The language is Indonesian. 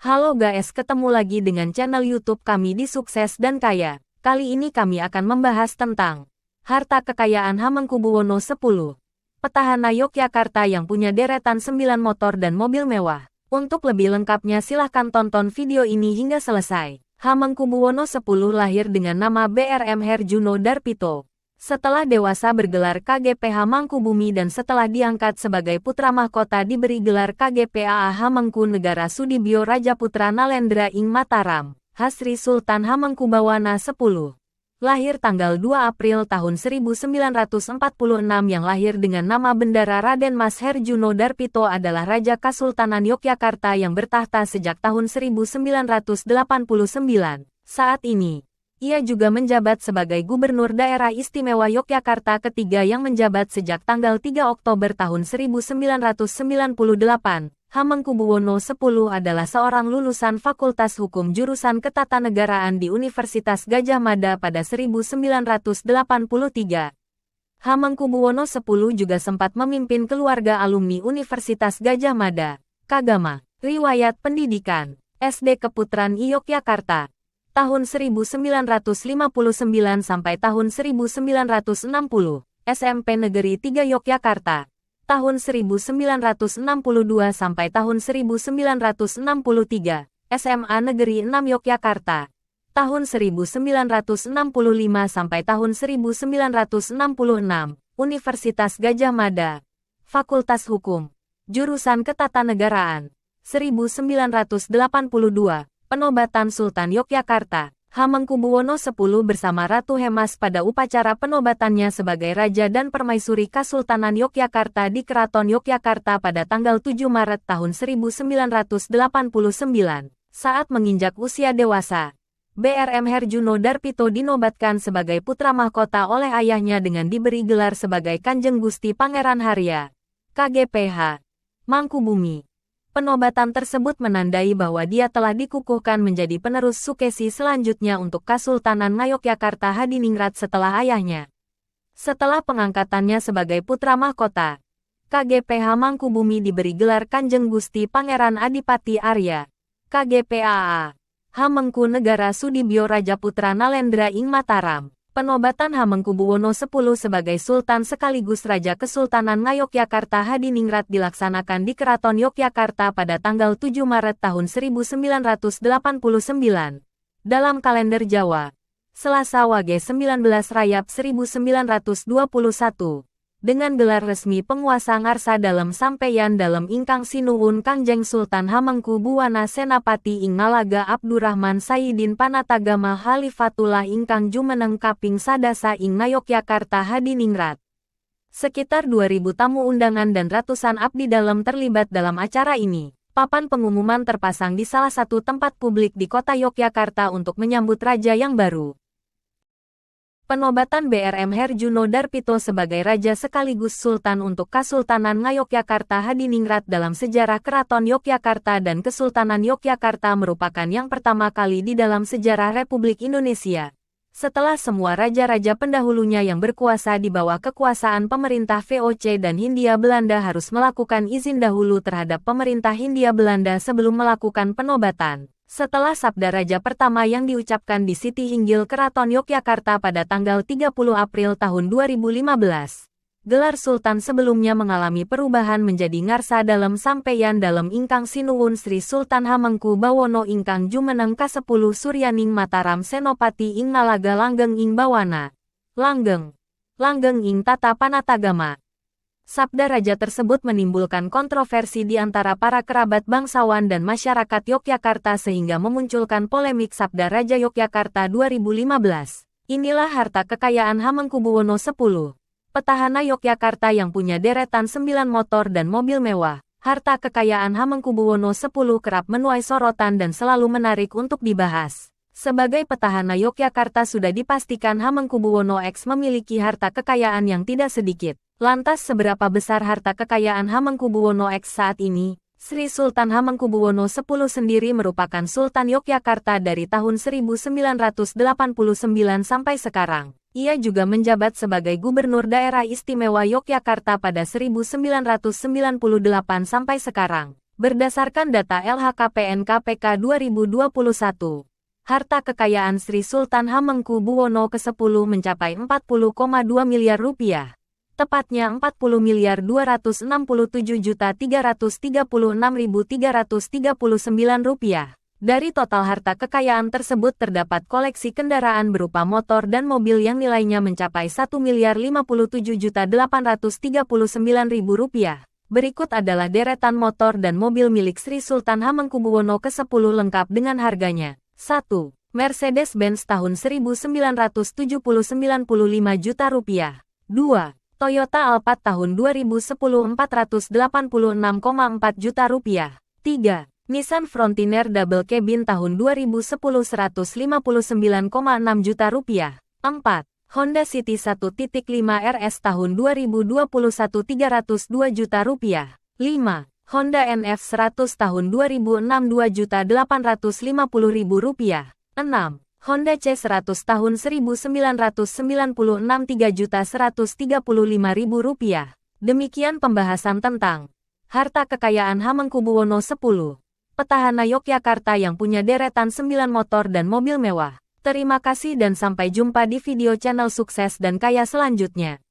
Halo guys, ketemu lagi dengan channel YouTube kami di Sukses dan Kaya. Kali ini kami akan membahas tentang harta kekayaan Hamengkubuwono X, petahana Yogyakarta yang punya deretan 9 motor dan mobil mewah. Untuk lebih lengkapnya silahkan tonton video ini hingga selesai. Hamengkubuwono X lahir dengan nama BRM Herjuno Darpito. Setelah dewasa bergelar KGPH Mangkubumi dan setelah diangkat sebagai putra mahkota diberi gelar KGPAA Hamengku Negara Sudibyo Rajaputra Nalendra ing Mataram, Hasri Sultan Hamengkubawana X. Lahir tanggal 2 April tahun 1946 yang lahir dengan nama bendara Raden Mas Herjuno Darpito adalah Raja Kasultanan Yogyakarta yang bertahta sejak tahun 1989. Saat ini, ia juga menjabat sebagai Gubernur Daerah Istimewa Yogyakarta ketiga yang menjabat sejak tanggal 3 Oktober tahun 1998. Hamengkubuwono X adalah seorang lulusan Fakultas Hukum jurusan Ketatanegaraan di Universitas Gadjah Mada pada 1983. Hamengkubuwono X juga sempat memimpin keluarga alumni Universitas Gadjah Mada. Kagama, riwayat pendidikan, SD Keputran I Yogyakarta. Tahun 1959 sampai tahun 1960, SMP Negeri 3 Yogyakarta. Tahun 1962 sampai tahun 1963, SMA Negeri 6 Yogyakarta. Tahun 1965 sampai tahun 1966, Universitas Gadjah Mada. Fakultas Hukum, jurusan Ketatanegaraan. 1982, Penobatan Sultan Yogyakarta. Hamengkubuwono X bersama Ratu Hemas pada upacara penobatannya sebagai Raja dan Permaisuri Kasultanan Yogyakarta di Keraton Yogyakarta pada tanggal 7 Maret tahun 1989. Saat menginjak usia dewasa, BRM Herjuno Darpito dinobatkan sebagai putra mahkota oleh ayahnya dengan diberi gelar sebagai Kanjeng Gusti Pangeran Harya, KGPH, Mangkubumi. Penobatan tersebut menandai bahwa dia telah dikukuhkan menjadi penerus sukesi selanjutnya untuk Kasultanan Ngayogyakarta Hadiningrat setelah ayahnya. Setelah pengangkatannya sebagai putra mahkota, KGPH Mangkubumi diberi gelar Kanjeng Gusti Pangeran Adipati Arya, KGPAA, Hamengku Negara Sudibyo Rajaputra Nalendra ing Mataram. Penobatan Hamengkubuwono X sebagai Sultan sekaligus Raja Kesultanan Ngayogyakarta Hadiningrat dilaksanakan di Keraton Yogyakarta pada tanggal 7 Maret tahun 1989. Dalam kalender Jawa, Selasa Wage 19 Rayap 1921. Dengan gelar resmi penguasa ngarsa dalam sampeyan dalam ingkang sinuwun Kangjeng Sultan Hamengkubuwana Senapati ing Nalaga Abdurrahman Sayyidin Panatagama Khalifatullah ingkang jumeneng kaping sadasa ing Ngayogyakarta Hadiningrat. Sekitar 2000 tamu undangan dan ratusan abdi dalam terlibat dalam acara ini. Papan pengumuman terpasang di salah satu tempat publik di kota Yogyakarta untuk menyambut raja yang baru. Penobatan BRM Herjuno Darpito sebagai Raja sekaligus Sultan untuk Kasultanan Ngayogyakarta Hadiningrat dalam sejarah Keraton Yogyakarta dan Kesultanan Yogyakarta merupakan yang pertama kali di dalam sejarah Republik Indonesia. Setelah semua raja-raja pendahulunya yang berkuasa di bawah kekuasaan pemerintah VOC dan Hindia Belanda harus melakukan izin dahulu terhadap pemerintah Hindia Belanda sebelum melakukan penobatan. Setelah sabda raja pertama yang diucapkan di Siti Hinggil Keraton Yogyakarta pada tanggal 30 April tahun 2015, gelar Sultan sebelumnya mengalami perubahan menjadi ngarsa dalam sampeyan dalam ingkang sinuwun Sri Sultan Hamengkubawono ingkang jumeneng K10 Suryaning Mataram Senopati ing Nalaga Langgeng ing Bawana. Langgeng ing Tata Panatagama. Sabda raja tersebut menimbulkan kontroversi di antara para kerabat bangsawan dan masyarakat Yogyakarta sehingga memunculkan polemik Sabda Raja Yogyakarta 2015. Inilah harta kekayaan Hamengkubuwono X, petahana Yogyakarta yang punya deretan 9 motor dan mobil mewah. Harta kekayaan Hamengkubuwono X kerap menuai sorotan dan selalu menarik untuk dibahas. Sebagai petahana Yogyakarta sudah dipastikan Hamengkubuwono X memiliki harta kekayaan yang tidak sedikit. Lantas seberapa besar harta kekayaan Hamengkubuwono X saat ini? Sri Sultan Hamengkubuwono X sendiri merupakan Sultan Yogyakarta dari tahun 1989 sampai sekarang. Ia juga menjabat sebagai Gubernur Daerah Istimewa Yogyakarta pada 1998 sampai sekarang. Berdasarkan data LHKPN KPK 2021, harta kekayaan Sri Sultan Hamengkubuwono ke-10 mencapai 40,2 miliar rupiah. Tepatnya 40.267.336.339 rupiah. Dari total harta kekayaan tersebut terdapat koleksi kendaraan berupa motor dan mobil yang nilainya mencapai 1.057.839.000 rupiah. Berikut adalah deretan motor dan mobil milik Sri Sultan Hamengkubuwono ke-10 lengkap dengan harganya. 1. Mercedes-Benz tahun 1970 95 juta rupiah. 2. Toyota Alphard tahun 2010 486,4 juta rupiah. 3. Nissan Frontier Double Cabin tahun 2010 159,6 juta rupiah. 4. Honda City 1.5 RS tahun 2021 302 juta rupiah. 5. Honda NF 100 tahun 2006 2.850.000 rupiah. 6. Honda C100 tahun 1996 3.135.000 rupiah. Demikian pembahasan tentang harta kekayaan Hamengkubuwono 10. Petahana Yogyakarta yang punya deretan 9 motor dan mobil mewah. Terima kasih dan sampai jumpa di video channel Sukses dan Kaya selanjutnya.